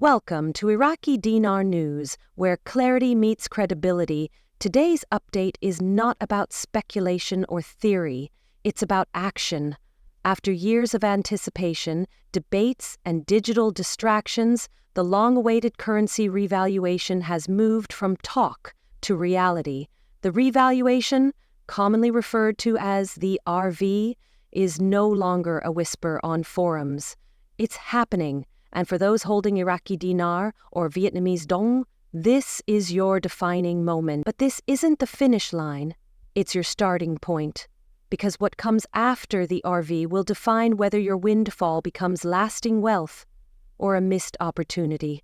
Welcome to Iraqi Dinar News, where clarity meets credibility. Today's update is not about speculation or theory, it's about action. After years of anticipation, debates, and digital distractions, the long-awaited currency revaluation has moved from talk to reality. The revaluation, commonly referred to as the RV, is no longer a whisper on forums. It's happening. And for those holding Iraqi dinar or Vietnamese dong, this is your defining moment. But this isn't the finish line, it's your starting point. Because what comes after the RV will define whether your windfall becomes lasting wealth or a missed opportunity.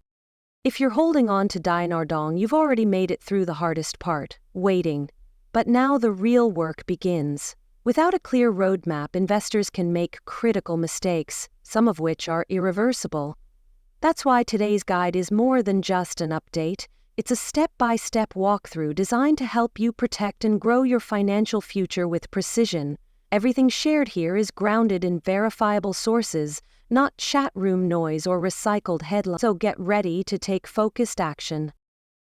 If you're holding on to dinar dong, you've already made it through the hardest part, waiting. But now the real work begins. Without a clear roadmap, investors can make critical mistakes, some of which are irreversible. That's why today's guide is more than just an update. It's a step-by-step walkthrough designed to help you protect and grow your financial future with precision. Everything shared here is grounded in verifiable sources, not chat room noise or recycled headlines. So get ready to take focused action.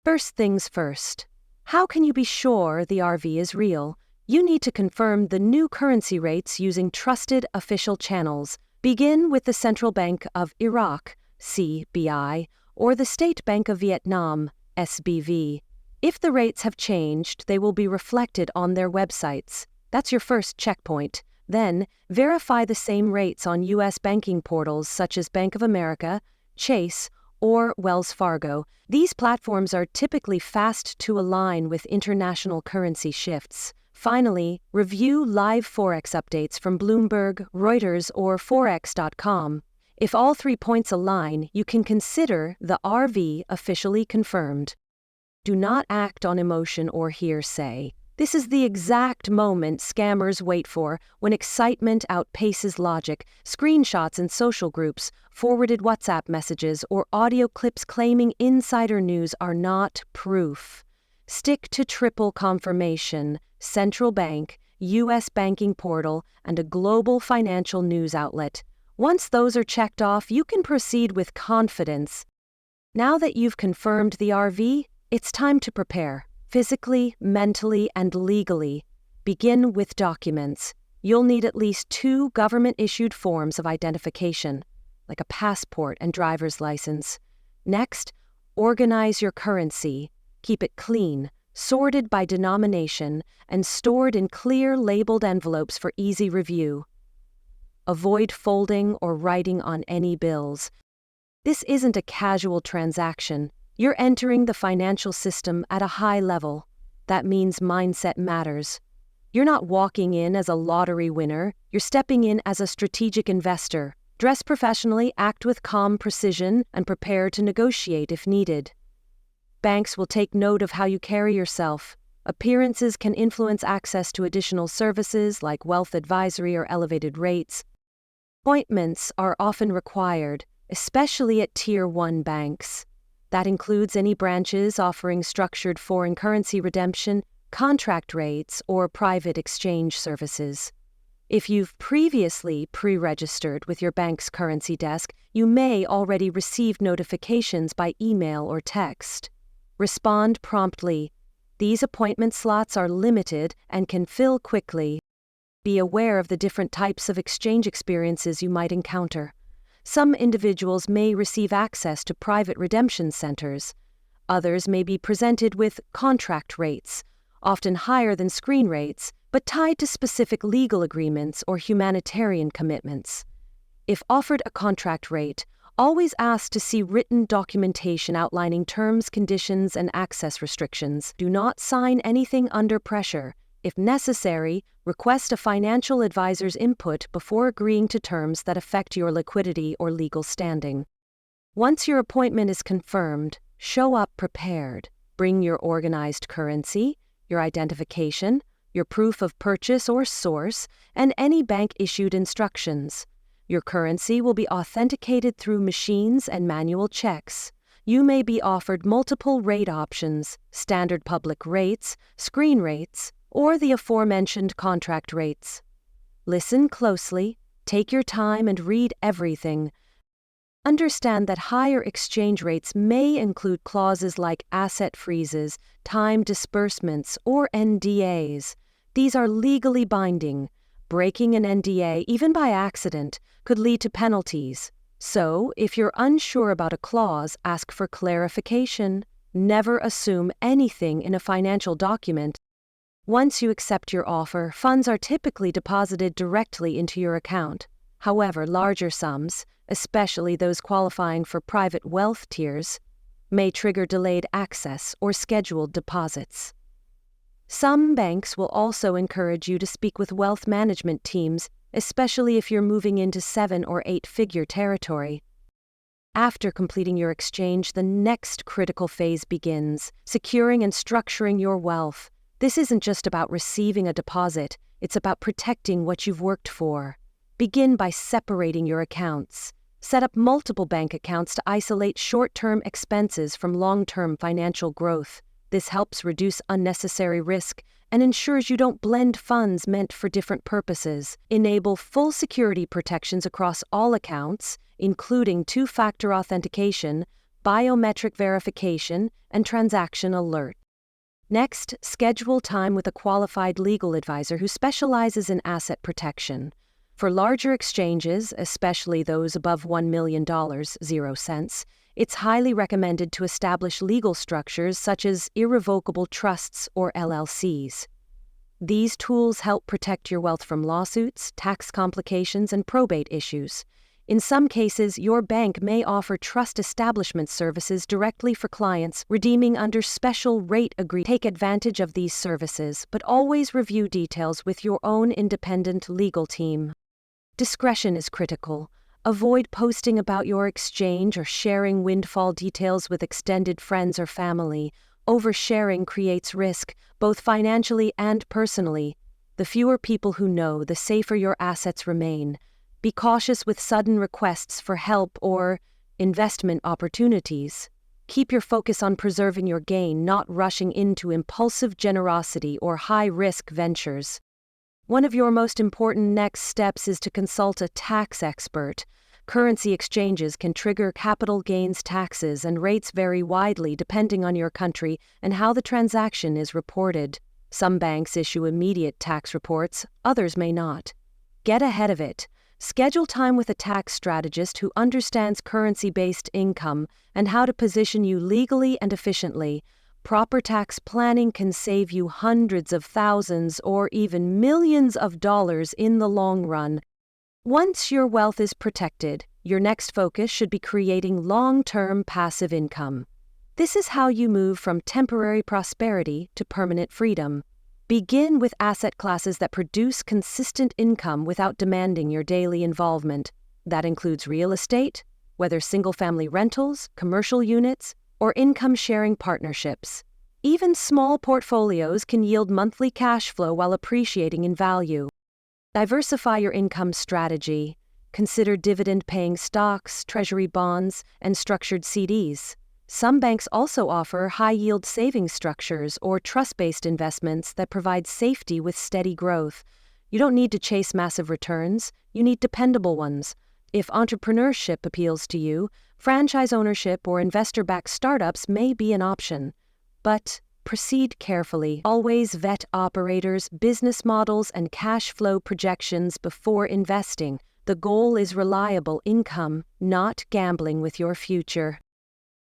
First things first. How can you be sure the RV is real? You need to confirm the new currency rates using trusted official channels. Begin with the Central Bank of Iraq, CBI, or the State Bank of Vietnam, SBV. If the rates have changed, they will be reflected on their websites. That's your first checkpoint. Then, verify the same rates on U.S. banking portals such as Bank of America, Chase, or Wells Fargo. These platforms are typically fast to align with international currency shifts. Finally, review live Forex updates from Bloomberg, Reuters, or Forex.com. If all 3 points align, you can consider the RV officially confirmed. Do not act on emotion or hearsay. This is the exact moment scammers wait for, when excitement outpaces logic. Screenshots in social groups, forwarded WhatsApp messages, or audio clips claiming insider news are not proof. Stick to triple confirmation, central bank, U.S. banking portal, and a global financial news outlet. Once those are checked off, you can proceed with confidence. Now that you've confirmed the RV, it's time to prepare, physically, mentally, and legally. Begin with documents. You'll need at least 2 government-issued forms of identification, like a passport and driver's license. Next, organize your currency. Keep it clean, sorted by denomination, and stored in clear labeled envelopes for easy review. Avoid folding or writing on any bills. This isn't a casual transaction. You're entering the financial system at a high level. That means mindset matters. You're not walking in as a lottery winner, you're stepping in as a strategic investor. Dress professionally, act with calm precision, and prepare to negotiate if needed. Banks will take note of how you carry yourself. Appearances can influence access to additional services like wealth advisory or elevated rates. Appointments are often required, especially at Tier 1 banks. That includes any branches offering structured foreign currency redemption, contract rates, or private exchange services. If you've previously pre-registered with your bank's currency desk, you may already receive notifications by email or text. Respond promptly. These appointment slots are limited and can fill quickly. Be aware of the different types of exchange experiences you might encounter. Some individuals may receive access to private redemption centers. Others may be presented with contract rates, often higher than screen rates, but tied to specific legal agreements or humanitarian commitments. If offered a contract rate, always ask to see written documentation outlining terms, conditions, and access restrictions. Do not sign anything under pressure. If necessary, request a financial advisor's input before agreeing to terms that affect your liquidity or legal standing. Once your appointment is confirmed, show up prepared. Bring your organized currency, your identification, your proof of purchase or source, and any bank-issued instructions. Your currency will be authenticated through machines and manual checks. You may be offered multiple rate options, standard public rates, screen rates, or the aforementioned contract rates. Listen closely, take your time, and read everything. Understand that higher exchange rates may include clauses like asset freezes, time disbursements, or NDAs. These are legally binding. Breaking an NDA, even by accident, could lead to penalties. So, if you're unsure about a clause, ask for clarification. Never assume anything in a financial document. Once you accept your offer, funds are typically deposited directly into your account. However, larger sums, especially those qualifying for private wealth tiers, may trigger delayed access or scheduled deposits. Some banks will also encourage you to speak with wealth management teams, especially if you're moving into 7- or 8-figure territory. After completing your exchange, the next critical phase begins, securing and structuring your wealth. This isn't just about receiving a deposit, it's about protecting what you've worked for. Begin by separating your accounts. Set up multiple bank accounts to isolate short-term expenses from long-term financial growth. This helps reduce unnecessary risk and ensures you don't blend funds meant for different purposes. Enable full security protections across all accounts, including 2-factor authentication, biometric verification, and transaction alert. Next, schedule time with a qualified legal advisor who specializes in asset protection. For larger exchanges, especially those above $1 million, 0 cents, it's highly recommended to establish legal structures such as irrevocable trusts or LLCs. These tools help protect your wealth from lawsuits, tax complications, and probate issues. In some cases, your bank may offer trust establishment services directly for clients, redeeming under special rate agreements. Take advantage of these services, but always review details with your own independent legal team. Discretion is critical. Avoid posting about your exchange or sharing windfall details with extended friends or family. Oversharing creates risk, both financially and personally. The fewer people who know, the safer your assets remain. Be cautious with sudden requests for help or investment opportunities. Keep your focus on preserving your gain, not rushing into impulsive generosity or high-risk ventures. One of your most important next steps is to consult a tax expert. Currency exchanges can trigger capital gains taxes, and rates vary widely depending on your country and how the transaction is reported. Some banks issue immediate tax reports, others may not. Get ahead of it. Schedule time with a tax strategist who understands currency-based income and how to position you legally and efficiently. Proper tax planning can save you hundreds of thousands or even millions of dollars in the long run. Once your wealth is protected, your next focus should be creating long-term passive income. This is how you move from temporary prosperity to permanent freedom. Begin with asset classes that produce consistent income without demanding your daily involvement. That includes real estate, whether single-family rentals, commercial units, or income-sharing partnerships. Even small portfolios can yield monthly cash flow while appreciating in value. Diversify your income strategy. Consider dividend-paying stocks, treasury bonds, and structured CDs. Some banks also offer high-yield savings structures or trust-based investments that provide safety with steady growth. You don't need to chase massive returns, you need dependable ones. If entrepreneurship appeals to you, franchise ownership or investor-backed startups may be an option. But proceed carefully. Always vet operators, business models, and cash flow projections before investing. The goal is reliable income, not gambling with your future.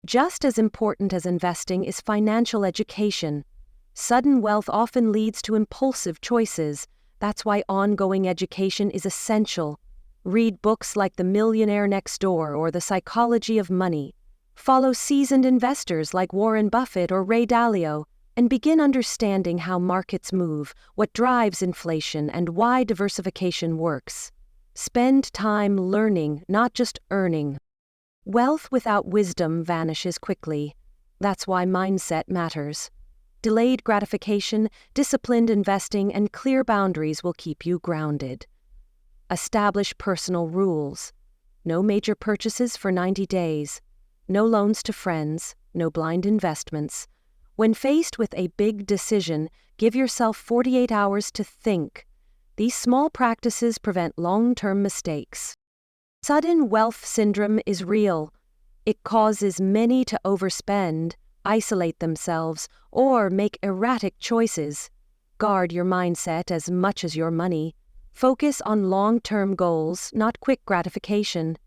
Just as important as investing is financial education. Sudden wealth often leads to impulsive choices. That's why ongoing education is essential. Read books like The Millionaire Next Door or The Psychology of Money. Follow seasoned investors like Warren Buffett or Ray Dalio, and begin understanding how markets move, what drives inflation, and why diversification works. Spend time learning, not just earning. Wealth without wisdom vanishes quickly. That's why mindset matters. Delayed gratification, disciplined investing, and clear boundaries will keep you grounded. Establish personal rules. No major purchases for 90 days. No loans to friends. No blind investments. When faced with a big decision, give yourself 48 hours to think. These small practices prevent long-term mistakes. Sudden wealth syndrome is real. It causes many to overspend, isolate themselves, or make erratic choices. Guard your mindset as much as your money. Focus on long-term goals, not quick gratification.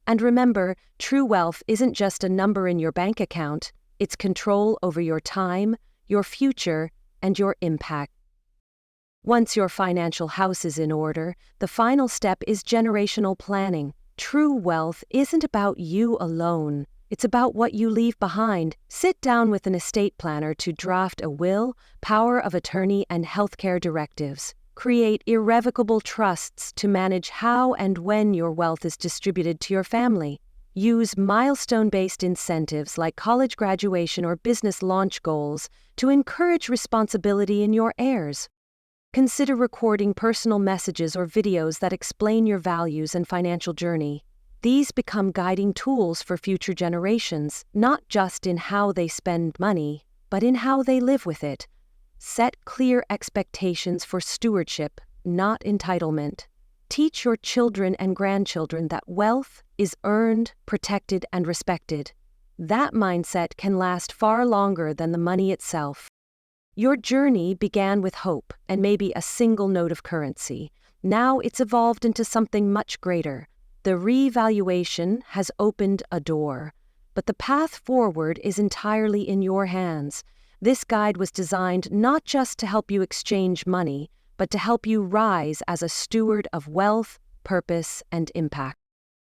And remember, true wealth isn't just a number in your bank account. It's control over your time, your future, and your impact. Once your financial house is in order, the final step is generational planning. True wealth isn't about you alone. It's about what you leave behind. Sit down with an estate planner to draft a will, power of attorney, and healthcare directives. Create irrevocable trusts to manage how and when your wealth is distributed to your family. Use milestone-based incentives like college graduation or business launch goals to encourage responsibility in your heirs. Consider recording personal messages or videos that explain your values and financial journey. These become guiding tools for future generations, not just in how they spend money, but in how they live with it. Set clear expectations for stewardship, not entitlement. Teach your children and grandchildren that wealth is earned, protected, and respected. That mindset can last far longer than the money itself. Your journey began with hope and maybe a single note of currency. Now it's evolved into something much greater. The revaluation has opened a door, but the path forward is entirely in your hands. This guide was designed not just to help you exchange money, but to help you rise as a steward of wealth, purpose, and impact.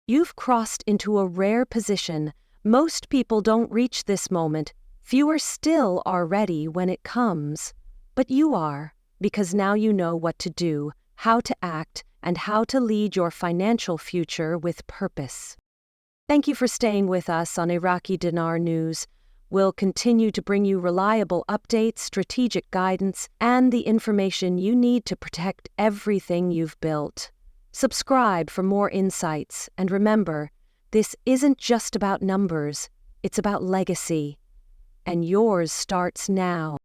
You've crossed into a rare position. Most people don't reach this moment. Fewer still are ready when it comes. But you are, because now you know what to do, how to act, and how to lead your financial future with purpose. Thank you for staying with us on Iraqi Dinar News. We'll continue to bring you reliable updates, strategic guidance, and the information you need to protect everything you've built. Subscribe for more insights, and remember, this isn't just about numbers, it's about legacy. And yours starts now.